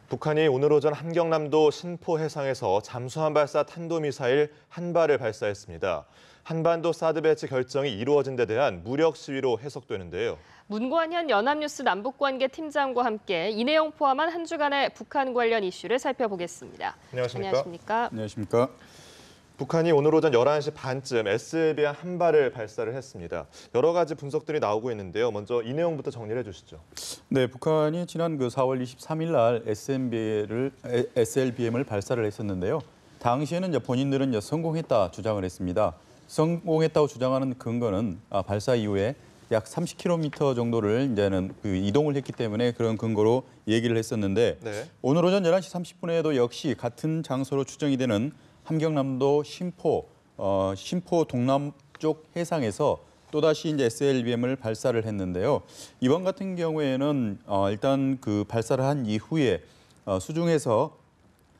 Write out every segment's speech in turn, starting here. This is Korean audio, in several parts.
북한이 오늘 오전 함경남도 신포 해상에서 잠수함 발사 탄도미사일 한 발을 발사했습니다. 한반도 사드 배치 결정이 이루어진 데 대한 무력 시위로 해석되는데요. 문관현 연합뉴스 남북관계 팀장과 함께 이 내용 포함한 한 주간의 북한 관련 이슈를 살펴보겠습니다. 안녕하십니까? 안녕하십니까? 북한이 오늘 오전 11시 반쯤 SLBM 한 발을 발사를 했습니다. 여러 가지 분석들이 나오고 있는데요. 먼저 이 내용부터 정리를 해주시죠. 네, 북한이 지난 4월 23일 날 SLBM을 발사를 했었는데요. 당시에는 본인들은 성공했다 주장을 했습니다. 성공했다고 주장하는 근거는 발사 이후에 약 30km 정도를 이제는 이동을 했기 때문에 그런 근거로 얘기를 했었는데 네. 오늘 오전 11시 30분에도 역시 같은 장소로 추정이 되는 함경남도 신포 동남쪽 해상에서 또다시 이제 SLBM을 발사를 했는데요. 이번 같은 경우에는 일단 발사를 한 이후에 수중에서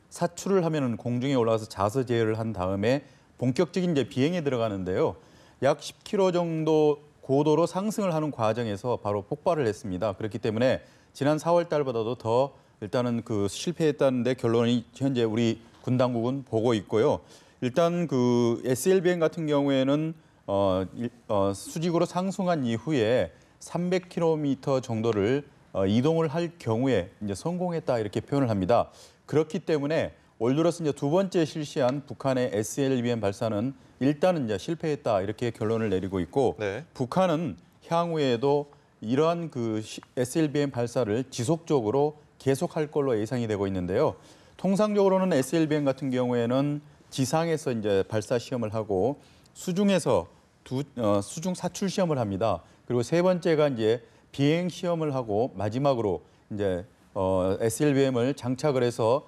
사출을 하면은 공중에 올라가서 자서 제어를 한 다음에 본격적인 이제 비행에 들어가는데요. 약 10km 정도 고도로 상승을 하는 과정에서 바로 폭발을 했습니다. 그렇기 때문에 지난 4월 달보다도 더 일단은 실패했다는 데 결론이 현재 우리 군 당국은 보고 있고요. 일단 SLBM 같은 경우에는 수직으로 상승한 이후에 300km 정도를 이동을 할 경우에 이제 성공했다 이렇게 표현을 합니다. 그렇기 때문에 올 들어서 이제 두 번째 실시한 북한의 SLBM 발사는 일단은 이제 실패했다 이렇게 결론을 내리고 있고 네. 북한은 향후에도 이러한 SLBM 발사를 지속적으로 계속할 걸로 예상이 되고 있는데요. 통상적으로는 SLBM 같은 경우에는 지상에서 이제 발사 시험을 하고 수중에서 수중 사출 시험을 합니다. 그리고 세 번째가 이제 비행 시험을 하고 마지막으로 이제 SLBM을 장착을 해서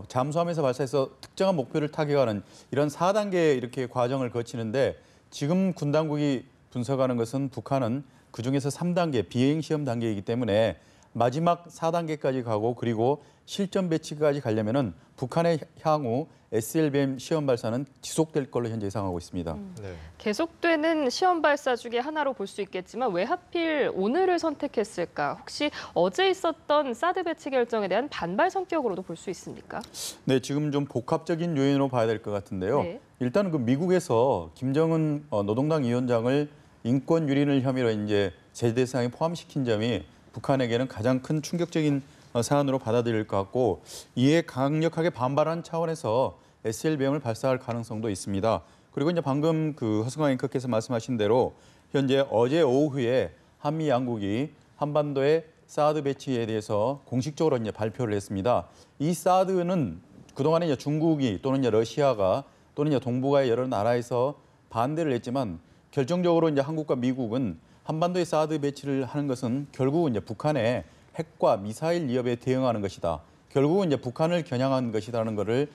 잠수함에서 발사해서 특정한 목표를 타격하는 이런 4단계 이렇게 과정을 거치는데 지금 군 당국이 분석하는 것은 북한은 그중에서 3단계 비행 시험 단계이기 때문에 마지막 4단계까지 가고 그리고 실전 배치까지 가려면은 북한의 향후 SLBM 시험 발사는 지속될 걸로 현재 예상하고 있습니다. 네. 계속되는 시험 발사 중에 하나로 볼 수 있겠지만 왜 하필 오늘을 선택했을까? 혹시 어제 있었던 사드 배치 결정에 대한 반발 성격으로도 볼 수 있습니까? 네, 지금 좀 복합적인 요인으로 봐야 될 것 같은데요. 네. 일단 미국에서 김정은 노동당 위원장을 인권 유린을 혐의로 이제 제재 대상에 포함시킨 점이 북한에게는 가장 큰 충격적인 사안으로 받아들일 것 같고 이에 강력하게 반발한 차원에서 SLBM을 발사할 가능성도 있습니다. 그리고 이제 방금 허승환 앵커께서 말씀하신 대로 현재 어제 오후에 한미 양국이 한반도의 사드 배치에 대해서 공식적으로 이제 발표를 했습니다. 이 사드는 그동안에 이제 중국이 또는 이제 러시아가 또는 이제 동북아의 여러 나라에서 반대를 했지만 결정적으로 이제 한국과 미국은 한반도의 사드 배치를 하는 것은 결국은 이제 북한의 핵과 미사일 위협에 대응하는 것이다. 결국은 이제 북한을 겨냥한 것이라는 것을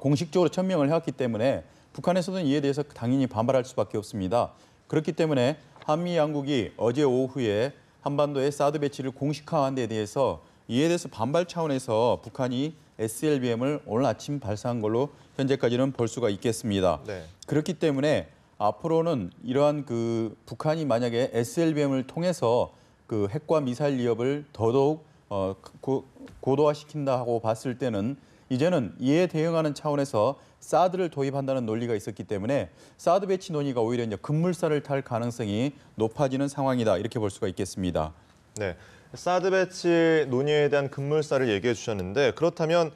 공식적으로 천명을 해왔기 때문에 북한에서는 이에 대해서 당연히 반발할 수밖에 없습니다. 그렇기 때문에 한미 양국이 어제 오후에 한반도의 사드 배치를 공식화한 데 대해서 이에 대해서 반발 차원에서 북한이 SLBM을 오늘 아침 발사한 걸로 현재까지는 볼 수가 있겠습니다. 네. 그렇기 때문에 앞으로는 이러한 북한이 만약에 SLBM을 통해서 핵과 미사일 위협을 더더욱 고도화시킨다고 봤을 때는 이제는 이에 대응하는 차원에서 사드를 도입한다는 논리가 있었기 때문에 사드 배치 논의가 오히려 이제 급물살을 탈 가능성이 높아지는 상황이다 이렇게 볼 수가 있겠습니다. 네. 사드 배치 논의에 대한 급물살을 얘기해 주셨는데 그렇다면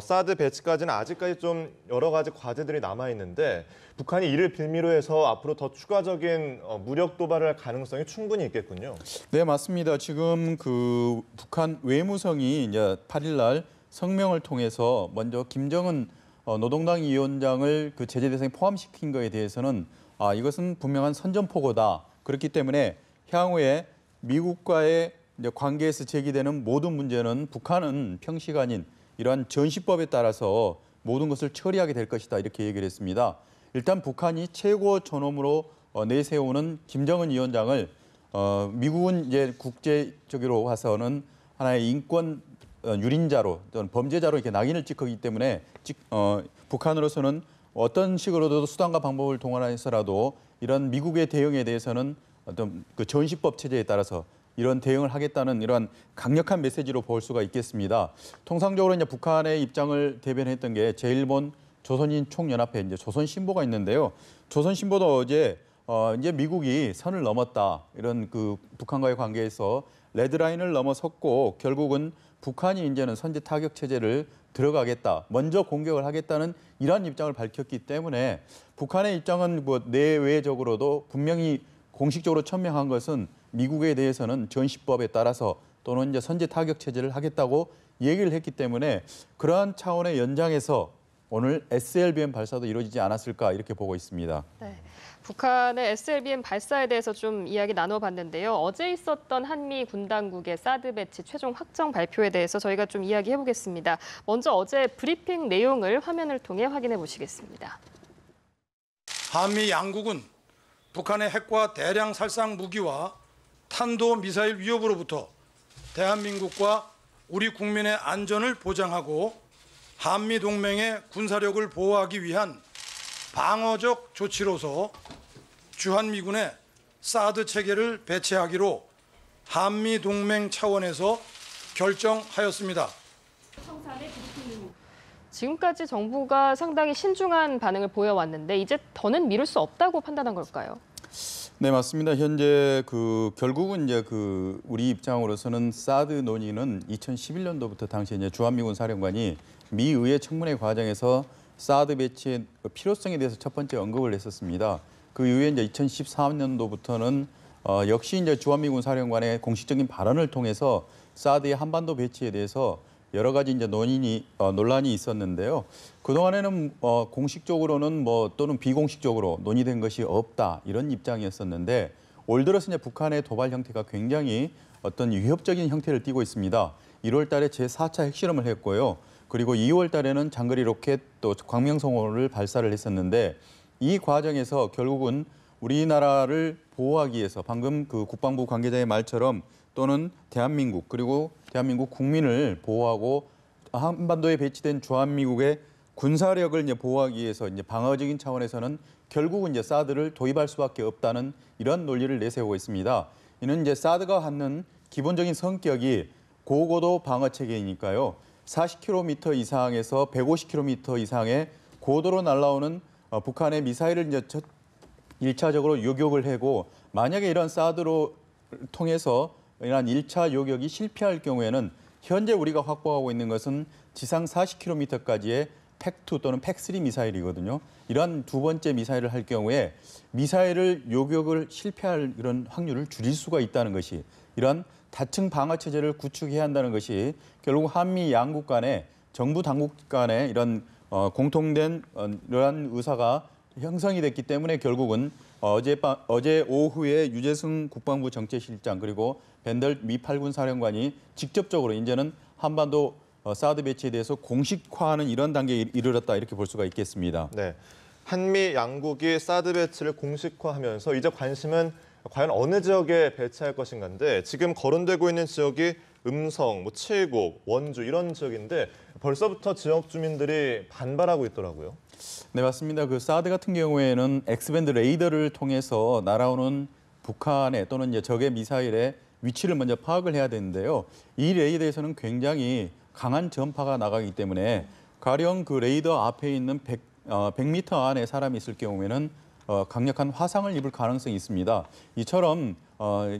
사드 배치까지는 아직까지 좀 여러 가지 과제들이 남아 있는데 북한이 이를 빌미로 해서 앞으로 더 추가적인 무력 도발을 할 가능성이 충분히 있겠군요. 네, 맞습니다. 지금 북한 외무성이 이제 8일 날 성명을 통해서 먼저 김정은 노동당 위원장을 제재 대상에 포함시킨 것에 대해서는 이것은 분명한 선전포고다. 그렇기 때문에 향후에 미국과의 이제 관계에서 제기되는 모든 문제는 북한은 평시가 아닌 이러한 전시법에 따라서 모든 것을 처리하게 될 것이다 이렇게 얘기를 했습니다. 일단 북한이 최고 존엄으로 내세우는 김정은 위원장을 미국은 이제 국제적으로 봐서는 하나의 인권 유린자로 또는 범죄자로 이렇게 낙인을 찍기 때문에 북한으로서는 어떤 식으로도 수단과 방법을 동원해서라도 이런 미국의 대응에 대해서는 어떤 전시법 체제에 따라서 이런 대응을 하겠다는 이런 강력한 메시지로 볼 수가 있겠습니다. 통상적으로 이제 북한의 입장을 대변했던 게 제1본 조선인 총연합회 이제 조선신보가 있는데요. 조선신보도 어제 이제 미국이 선을 넘었다 이런 그 북한과의 관계에서 레드라인을 넘어섰고 결국은 북한이 이제는 선제 타격 체제를 들어가겠다, 먼저 공격을 하겠다는 이러한 입장을 밝혔기 때문에 북한의 입장은 뭐 내외적으로도 분명히 공식적으로 천명한 것은 미국에 대해서는 전시법에 따라서 또는 이제 선제 타격 체제를 하겠다고 얘기를 했기 때문에 그러한 차원의 연장에서 오늘 SLBM 발사도 이루어지지 않았을까 이렇게 보고 있습니다. 네. 북한의 SLBM 발사에 대해서 좀 이야기 나눠봤는데요. 어제 있었던 한미 군 당국의 사드 배치 최종 확정 발표에 대해서 저희가 좀 이야기해 보겠습니다. 먼저 어제 브리핑 내용을 화면을 통해 확인해 보시겠습니다. 한미 양국은 북한의 핵과 대량 살상 무기와 탄도 미사일 위협으로부터 대한민국과 우리 국민의 안전을 보장하고 한미 동맹의 군사력을 보호하기 위한 방어적 조치로서 주한미군의 사드 체계를 배치하기로 한미 동맹 차원에서 결정하였습니다. 지금까지 정부가 상당히 신중한 반응을 보여왔는데 이제 더는 미룰 수 없다고 판단한 걸까요? 네, 맞습니다. 현재 결국은 이제 우리 입장으로서는 사드 논의는 2011년도부터 당시 이제 주한미군 사령관이 미 의회 청문회 과정에서 사드 배치의 필요성에 대해서 첫 번째 언급을 했었습니다. 그 이후에 이제 2013년도부터는 역시 이제 주한미군 사령관의 공식적인 발언을 통해서 사드의 한반도 배치에 대해서 여러 가지 이제 논란이 있었는데요. 그동안에는 공식적으로는 또는 비공식적으로 논의된 것이 없다 이런 입장이었었는데 올 들어서 이제 북한의 도발 형태가 굉장히 어떤 위협적인 형태를 띠고 있습니다. 1월 달에 제4차 핵실험을 했고요. 그리고 2월 달에는 장거리 로켓 또 광명성호를 발사를 했었는데 이 과정에서 결국은 우리나라를 보호하기 위해서 방금 그 국방부 관계자의 말처럼 또는 대한민국 그리고 대한민국 국민을 보호하고 한반도에 배치된 주한미국의 군사력을 이제 보호하기 위해서 이제 방어적인 차원에서는 결국은 이제 사드를 도입할 수밖에 없다는 이런 논리를 내세우고 있습니다. 이는 이제 사드가 갖는 기본적인 성격이 고고도 방어 체계이니까요. 40km 이상에서 150km 이상의 고도로 날아오는 북한의 미사일을 이제 1차적으로 요격을 하고 만약에 이런 사드로 통해서 이러한 1차 요격이 실패할 경우에는 현재 우리가 확보하고 있는 것은 지상 40km까지의 팩2 또는 팩3 미사일이거든요. 이러한 두 번째 미사일을 할 경우에 미사일을 요격을 실패할 이런 확률을 줄일 수가 있다는 것이 이러한 다층 방어 체제를 구축해야 한다는 것이 결국 한미 양국 간의 정부 당국 간의 이런 공통된 이러한 의사가 형성이 됐기 때문에 결국은 어제 오후에 유재승 국방부 정책실장 그리고 벤덜 미 8군 사령관이 직접적으로 이제는 한반도 사드 배치에 대해서 공식화하는 이런 단계에 이르렀다 이렇게 볼 수가 있겠습니다. 네, 한미 양국이 사드 배치를 공식화하면서 이제 관심은 과연 어느 지역에 배치할 것인가인데 지금 거론되고 있는 지역이 음성, 칠곡, 원주 이런 지역인데 벌써부터 지역 주민들이 반발하고 있더라고요. 네, 맞습니다. 그 사드 같은 경우에는 X밴드 레이더를 통해서 날아오는 북한의 또는 이제 적의 미사일의 위치를 먼저 파악을 해야 되는데요. 이 레이더에서는 굉장히 강한 전파가 나가기 때문에 가령 그 레이더 앞에 있는 100m 안에 사람이 있을 경우에는 강력한 화상을 입을 가능성이 있습니다. 이처럼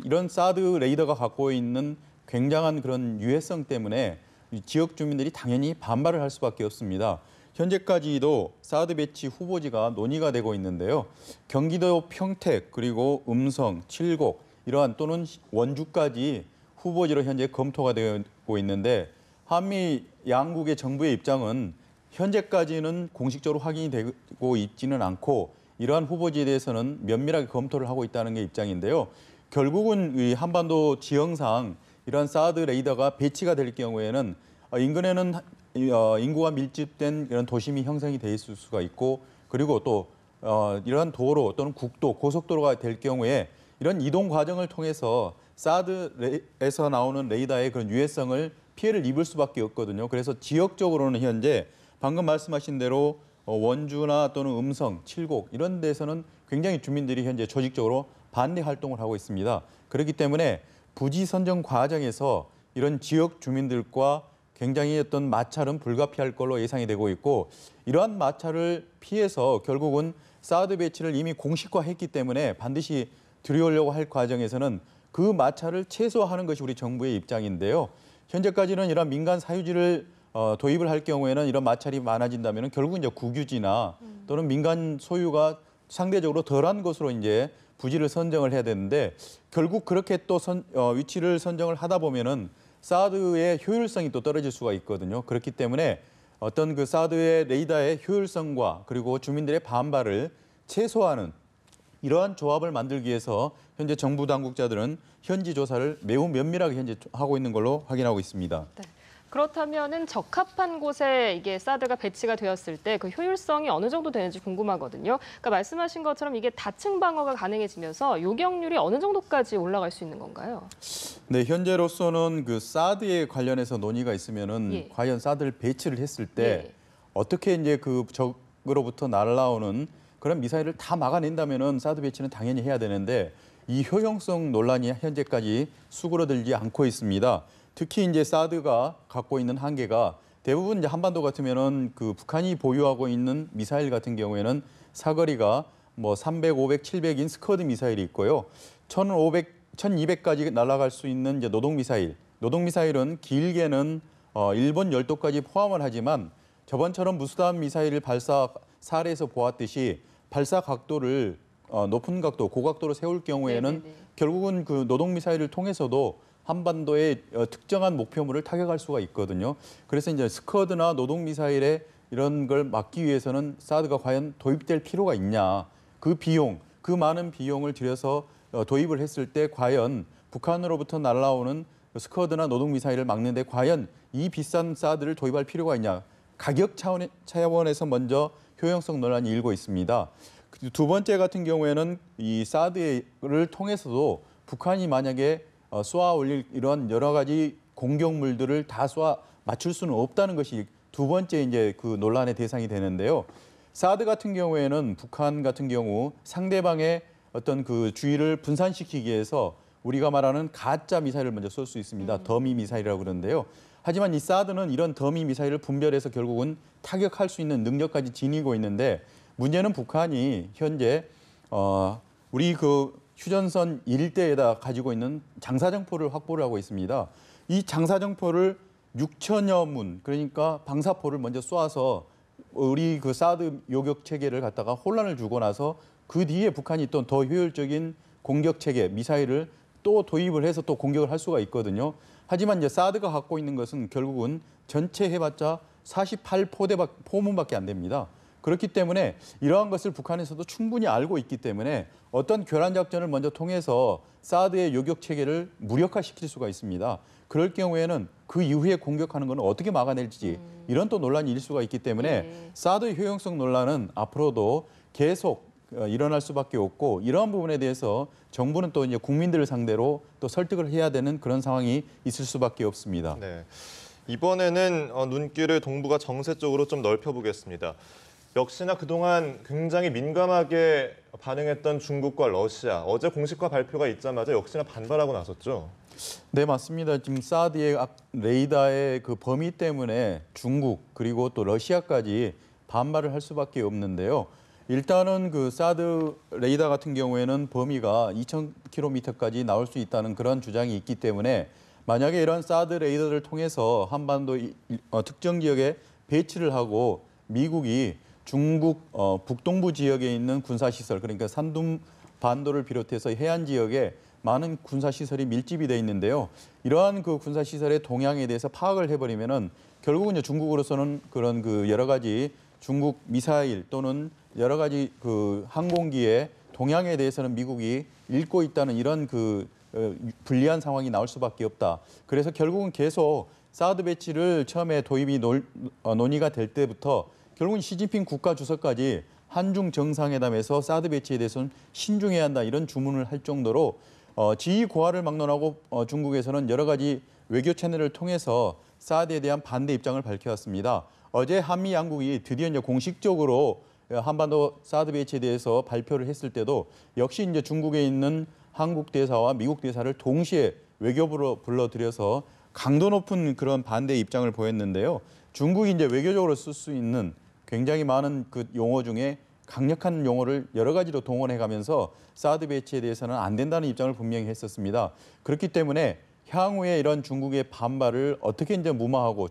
이런 사드 레이더가 갖고 있는 굉장한 그런 유해성 때문에 지역 주민들이 당연히 반발을 할 수밖에 없습니다. 현재까지도 사드 배치 후보지가 논의가 되고 있는데요. 경기도 평택 그리고 음성, 칠곡 이러한 또는 원주까지 후보지로 현재 검토가 되고 있는데 한미 양국의 정부의 입장은 현재까지는 공식적으로 확인이 되고 있지는 않고 이러한 후보지에 대해서는 면밀하게 검토를 하고 있다는 게 입장인데요. 결국은 이 한반도 지형상 이러한 사드 레이더가 배치가 될 경우에는 인근에는 인구가 밀집된 이런 도심이 형성이 돼 있을 수가 있고 그리고 또 이러한 도로 또는 국도, 고속도로가 될 경우에 이런 이동 과정을 통해서 사드에서 나오는 레이더의 그런 유해성을 피해를 입을 수밖에 없거든요. 그래서 지역적으로는 현재 방금 말씀하신 대로 원주나 또는 음성, 칠곡 이런 데서는 굉장히 주민들이 현재 조직적으로 반대 활동을 하고 있습니다. 그렇기 때문에 부지 선정 과정에서 이런 지역 주민들과 굉장히 어떤 마찰은 불가피할 걸로 예상이 되고 있고, 이러한 마찰을 피해서 결국은 사드 배치를 이미 공식화했기 때문에 반드시 들여오려고 할 과정에서는 그 마찰을 최소화하는 것이 우리 정부의 입장인데요. 현재까지는 이런 민간 사유지를 도입을 할 경우에는 이런 마찰이 많아진다면 결국 이제 국유지나 또는 민간 소유가 상대적으로 덜한 것으로 이제 부지를 선정을 해야 되는데, 결국 그렇게 또 위치를 선정을 하다 보면은 사드의 효율성이 또 떨어질 수가 있거든요. 그렇기 때문에 어떤 그 사드의 레이더의 효율성과 그리고 주민들의 반발을 최소화하는 이러한 조합을 만들기 위해서 현재 정부 당국자들은 현지 조사를 매우 면밀하게 현재 하고 있는 걸로 확인하고 있습니다. 네. 그렇다면은 적합한 곳에 이게 사드가 배치가 되었을 때 그 효율성이 어느 정도 되는지 궁금하거든요. 그러니까 말씀하신 것처럼 이게 다층 방어가 가능해지면서 요격률이 어느 정도까지 올라갈 수 있는 건가요? 네, 현재로서는 그 사드에 관련해서 논의가 있으면은 예. 과연 사드를 배치를 했을 때 예. 어떻게 이제 그 적으로부터 날아오는 그런 미사일을 다 막아낸다면은 사드 배치는 당연히 해야 되는데, 이 효용성 논란이 현재까지 수그러들지 않고 있습니다. 특히 이제 사드가 갖고 있는 한계가 대부분 이제 한반도 같으면은 그 북한이 보유하고 있는 미사일 같은 경우에는 사거리가 뭐 300, 500, 700인 스커드 미사일이 있고요. 1,500, 1,200까지 날아갈 수 있는 이제 노동 미사일. 노동 미사일은 길게는 일본 열도까지 포함을 하지만 저번처럼 무수단 미사일 발사 사례에서 보았듯이 발사 각도를 높은 각도, 고각도로 세울 경우에는 네네네. 결국은 그 노동 미사일을 통해서도 한반도의 특정한 목표물을 타격할 수가 있거든요. 그래서 이제 스커드나 노동 미사일에 이런 걸 막기 위해서는 사드가 과연 도입될 필요가 있냐? 그 비용, 그 많은 비용을 들여서 도입을 했을 때 과연 북한으로부터 날아오는 스커드나 노동 미사일을 막는데 과연 이 비싼 사드를 도입할 필요가 있냐? 가격 차원에서 먼저 효용성 논란이 일고 있습니다. 두 번째 같은 경우에는 이 사드를 통해서도 북한이 만약에 쏘아 올릴 이런 여러 가지 공격물들을 다 쏘아 맞출 수는 없다는 것이 두 번째 이제 그 논란의 대상이 되는데요. 사드 같은 경우에는 북한 같은 경우 상대방의 어떤 그 주의를 분산시키기 위해서 우리가 말하는 가짜 미사일을 먼저 쏠 수 있습니다. 더미 미사일이라고 그러는데요. 하지만 이 사드는 이런 더미 미사일을 분별해서 결국은 타격할 수 있는 능력까지 지니고 있는데, 문제는 북한이 현재 우리 그 휴전선 일대에다 가지고 있는 장사정포를 확보를 하고 있습니다. 이 장사정포를 6천여 문, 그러니까 방사포를 먼저 쏘아서 우리 그 사드 요격 체계를 갖다가 혼란을 주고 나서 그 뒤에 북한이 또 더 효율적인 공격 체계, 미사일을 또 도입을 해서 또 공격을 할 수가 있거든요. 하지만 이제 사드가 갖고 있는 것은 결국은 전체 해봤자 48포문밖에 안 됩니다. 그렇기 때문에 이러한 것을 북한에서도 충분히 알고 있기 때문에 어떤 교란 작전을 먼저 통해서 사드의 요격 체계를 무력화시킬 수가 있습니다. 그럴 경우에는 그 이후에 공격하는 것은 어떻게 막아낼지 이런 또 논란이 일 수가 있기 때문에 네. 사드의 효용성 논란은 앞으로도 계속 일어날 수밖에 없고, 이러한 부분에 대해서 정부는 또 이제 국민들을 상대로 또 설득을 해야 되는 그런 상황이 있을 수밖에 없습니다. 네. 이번에는 눈길을 동북아 정세 쪽으로 좀 넓혀보겠습니다. 역시나 그동안 굉장히 민감하게 반응했던 중국과 러시아, 어제 공식화 발표가 있자마자 역시나 반발하고 나섰죠. 네, 맞습니다. 지금 사드의 레이더의 그 범위 때문에 중국 그리고 또 러시아까지 반발을 할 수밖에 없는데요. 일단은 그 사드 레이더 같은 경우에는 범위가 2,000km까지 나올 수 있다는 그런 주장이 있기 때문에 만약에 이런 사드 레이더를 통해서 한반도 특정 지역에 배치를 하고 미국이 중국 북동부 지역에 있는 군사시설, 그러니까 산둥 반도를 비롯해서 해안 지역에 많은 군사시설이 밀집이 돼 있는데요. 이러한 그 군사시설의 동향에 대해서 파악을 해버리면은 결국은 이제 중국으로서는 그런 그 여러 가지 중국 미사일 또는 여러 가지 그 항공기의 동향에 대해서는 미국이 읽고 있다는 이런 그 불리한 상황이 나올 수밖에 없다. 그래서 결국은 계속 사드 배치를 처음에 도입이 논의가 될 때부터 결국은 시진핑 국가주석까지 한중 정상회담에서 사드 배치에 대해서는 신중해야 한다 이런 주문을 할 정도로 지위 고하를 막론하고 중국에서는 여러 가지 외교 채널을 통해서 사드에 대한 반대 입장을 밝혀왔습니다. 어제 한미 양국이 드디어 이제 공식적으로 한반도 사드 배치에 대해서 발표를 했을 때도 역시 이제 중국에 있는 한국 대사와 미국 대사를 동시에 외교부로 불러들여서 강도 높은 그런 반대 입장을 보였는데요. 중국이 이제 외교적으로 쓸 수 있는 굉장히 많은 그 용어 중에 강력한 용어를 여러 가지로 동원해가면서 사드 배치에 대해서는 안 된다는 입장을 분명히 했었습니다. 그렇기 때문에 향후에 이런 중국의 반발을 어떻게 이제 무마하고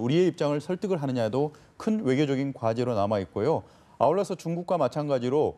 우리의 입장을 설득을 하느냐도 큰 외교적인 과제로 남아 있고요. 아울러서 중국과 마찬가지로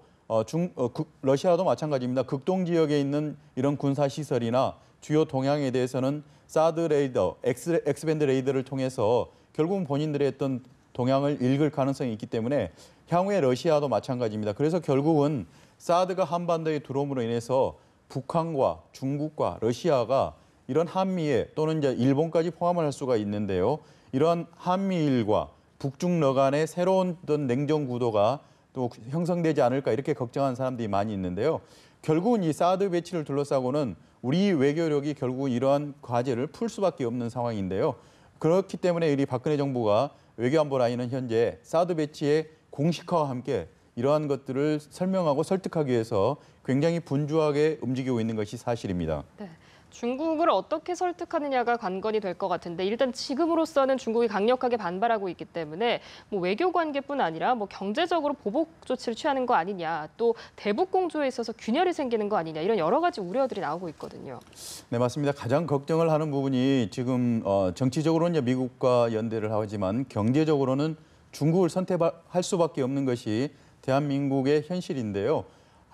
러시아도 마찬가지입니다. 극동 지역에 있는 이런 군사 시설이나 주요 동향에 대해서는 사드 레이더, 엑스밴드 레이더를 통해서 결국은 본인들의 어떤 동향을 읽을 가능성이 있기 때문에 향후에 러시아도 마찬가지입니다. 그래서 결국은 사드가 한반도에 들어옴으로 인해서 북한과 중국과 러시아가 이런 한미에 또는 이제 일본까지 포함을 할 수가 있는데요. 이런 한미일과 북중러 간의 새로운 어떤 냉전 구도가 또 형성되지 않을까 이렇게 걱정하는 사람들이 많이 있는데요. 결국은 이 사드 배치를 둘러싸고는 우리 외교력이 결국은 이러한 과제를 풀 수밖에 없는 상황인데요. 그렇기 때문에 이 박근혜 정부가 외교안보 라인은 현재 사드 배치의 공식화와 함께 이러한 것들을 설명하고 설득하기 위해서 굉장히 분주하게 움직이고 있는 것이 사실입니다. 네. 중국을 어떻게 설득하느냐가 관건이 될 것 같은데 일단 지금으로서는 중국이 강력하게 반발하고 있기 때문에 뭐 외교 관계뿐 아니라 뭐 경제적으로 보복 조치를 취하는 거 아니냐, 또 대북 공조에 있어서 균열이 생기는 거 아니냐 이런 여러 가지 우려들이 나오고 있거든요. 네, 맞습니다. 가장 걱정을 하는 부분이 지금 정치적으로는 이제 미국과 연대를 하지만 경제적으로는 중국을 선택할 수밖에 없는 것이 대한민국의 현실인데요.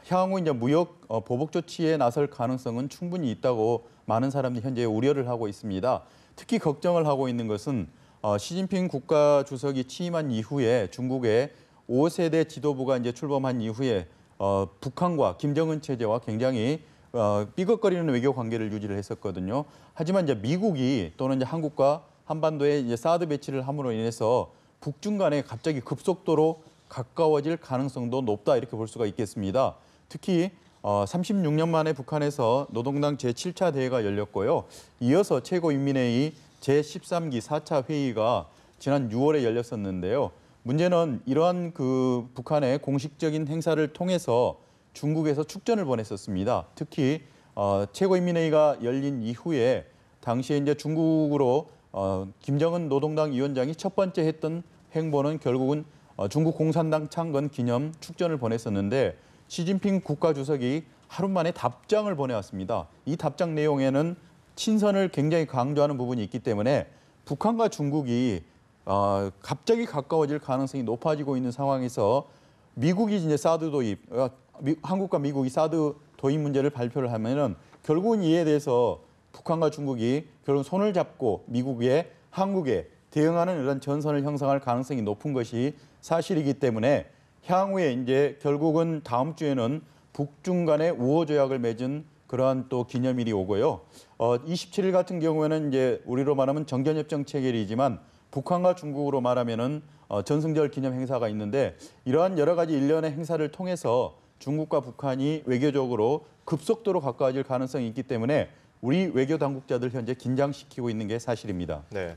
향후 이제 무역 보복 조치에 나설 가능성은 충분히 있다고 많은 사람들이 현재 우려를 하고 있습니다. 특히 걱정을 하고 있는 것은 시진핑 국가 주석이 취임한 이후에 중국의 5세대 지도부가 이제 출범한 이후에 북한과 김정은 체제와 굉장히 삐걱거리는 외교 관계를 유지를 했었거든요. 하지만 이제 미국이 또는 이제 한국과 한반도에 이제 사드 배치를 함으로 인해서 북중 간에 갑자기 급속도로 가까워질 가능성도 높다 이렇게 볼 수가 있겠습니다. 특히 36년 만에 북한에서 노동당 제7차 대회가 열렸고요. 이어서 최고인민회의 제13기 4차 회의가 지난 6월에 열렸었는데요. 문제는 이러한 그 북한의 공식적인 행사를 통해서 중국에서 축전을 보냈었습니다. 특히 최고인민회의가 열린 이후에 당시에 이제 중국으로 김정은 노동당 위원장이 첫 번째 했던 행보는 결국은 중국 공산당 창건 기념 축전을 보냈었는데 시진핑 국가주석이 하루 만에 답장을 보내왔습니다. 이 답장 내용에는 친선을 굉장히 강조하는 부분이 있기 때문에 북한과 중국이 갑자기 가까워질 가능성이 높아지고 있는 상황에서 미국이 이제 사드 도입, 한국과 미국이 사드 도입 문제를 발표를 하면은 결국은 이에 대해서 북한과 중국이 결국 손을 잡고 미국에 한국에 대응하는 이런 전선을 형성할 가능성이 높은 것이 사실이기 때문에 향후에 이제 결국은 다음 주에는 북중 간의 우호 조약을 맺은 그러한 또 기념일이 오고요. 27일 같은 경우에는 이제 우리로 말하면 정전협정 체결이지만 북한과 중국으로 말하면은 전승절 기념 행사가 있는데 이러한 여러 가지 일련의 행사를 통해서 중국과 북한이 외교적으로 급속도로 가까워질 가능성이 있기 때문에 우리 외교 당국자들 현재 긴장시키고 있는 게 사실입니다. 네.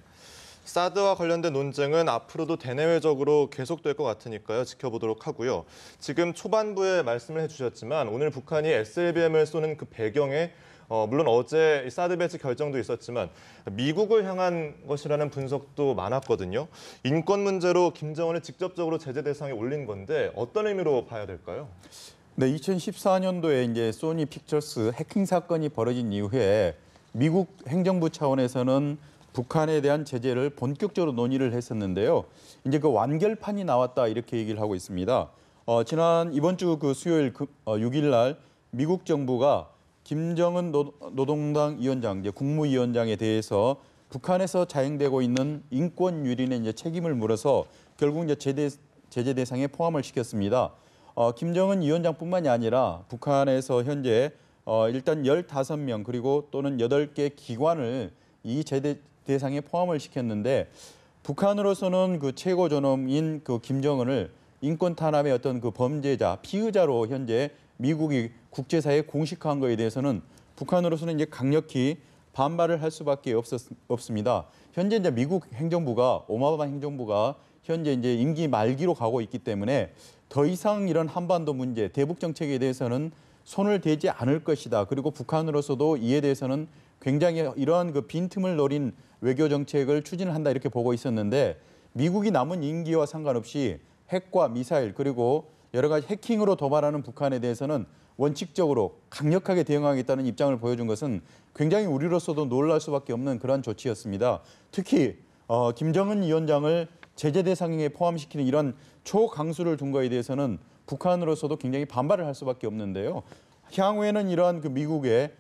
사드와 관련된 논쟁은 앞으로도 대내외적으로 계속될 것 같으니까요. 지켜보도록 하고요. 지금 초반부에 말씀을 해주셨지만 오늘 북한이 SLBM을 쏘는 그 배경에 물론 어제 사드 배치 결정도 있었지만 미국을 향한 것이라는 분석도 많았거든요. 인권 문제로 김정은을 직접적으로 제재 대상에 올린 건데 어떤 의미로 봐야 될까요? 네, 2014년도에 이제 소니 픽처스 해킹 사건이 벌어진 이후에 미국 행정부 차원에서는 북한에 대한 제재를 본격적으로 논의를 했었는데요. 이제 그 완결판이 나왔다 이렇게 얘기를 하고 있습니다. 이번 주 그 수요일 6일 날 미국 정부가 김정은 노동당 위원장, 이제 국무위원장에 대해서 북한에서 자행되고 있는 인권 유린의 이제 책임을 물어서 결국 이제 제재 대상에 포함을 시켰습니다. 김정은 위원장뿐만이 아니라 북한에서 현재 일단 15명 그리고 또는 8개 기관을 이 제재 대상에 포함을 시켰는데 북한으로서는 그 최고 존엄인 그 김정은을 인권 탄압의 어떤 그 범죄자, 피의자로 현재 미국이 국제사회에 공식화한 거에 대해서는 북한으로서는 이제 강력히 반발을 할 수밖에 없습니다. 현재 이제 미국 행정부가 오바마 행정부가 현재 이제 임기 말기로 가고 있기 때문에 더 이상 이런 한반도 문제, 대북 정책에 대해서는 손을 대지 않을 것이다. 그리고 북한으로서도 이에 대해서는 굉장히 이러한 그 빈틈을 노린 외교 정책을 추진을 한다 이렇게 보고 있었는데 미국이 남은 임기와 상관없이 핵과 미사일 그리고 여러 가지 해킹으로 도발하는 북한에 대해서는 원칙적으로 강력하게 대응하겠다는 입장을 보여준 것은 굉장히 우리로서도 놀랄 수밖에 없는 그런 조치였습니다. 특히 김정은 위원장을 제재 대상에 포함시키는 이런 초강수를 둔 거에 대해서는 북한으로서도 굉장히 반발을 할 수밖에 없는데요. 향후에는 이러한 그 미국의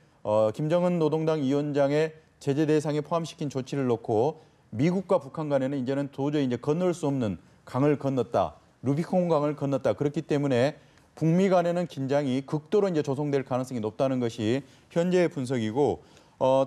김정은 노동당 위원장의 제재 대상에 포함시킨 조치를 놓고 미국과 북한 간에는 이제는 도저히 이제 건널 수 없는 강을 건넜다. 루비콘 강을 건넜다. 그렇기 때문에 북미 간에는 긴장이 극도로 이제 조성될 가능성이 높다는 것이 현재의 분석이고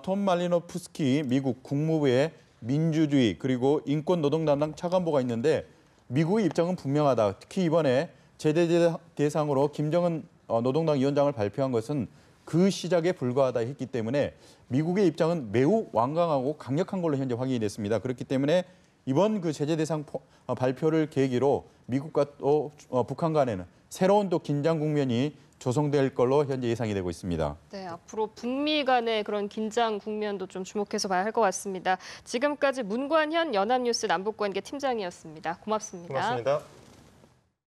톰 말리노프스키 미국 국무부의 민주주의 그리고 인권 노동 담당 차관보가 있는데 미국의 입장은 분명하다. 특히 이번에 제재 대상으로 김정은 노동당 위원장을 발표한 것은 그 시작에 불과하다 했기 때문에 미국의 입장은 매우 완강하고 강력한 걸로 현재 확인이 됐습니다. 그렇기 때문에 이번 그 제재 대상 발표를 계기로 미국과 또 북한 간에는 새로운 또 긴장 국면이 조성될 걸로 현재 예상이 되고 있습니다. 네, 앞으로 북미 간의 그런 긴장 국면도 좀 주목해서 봐야 할 것 같습니다. 지금까지 문관현 연합뉴스 남북관계 팀장이었습니다. 고맙습니다. 고맙습니다.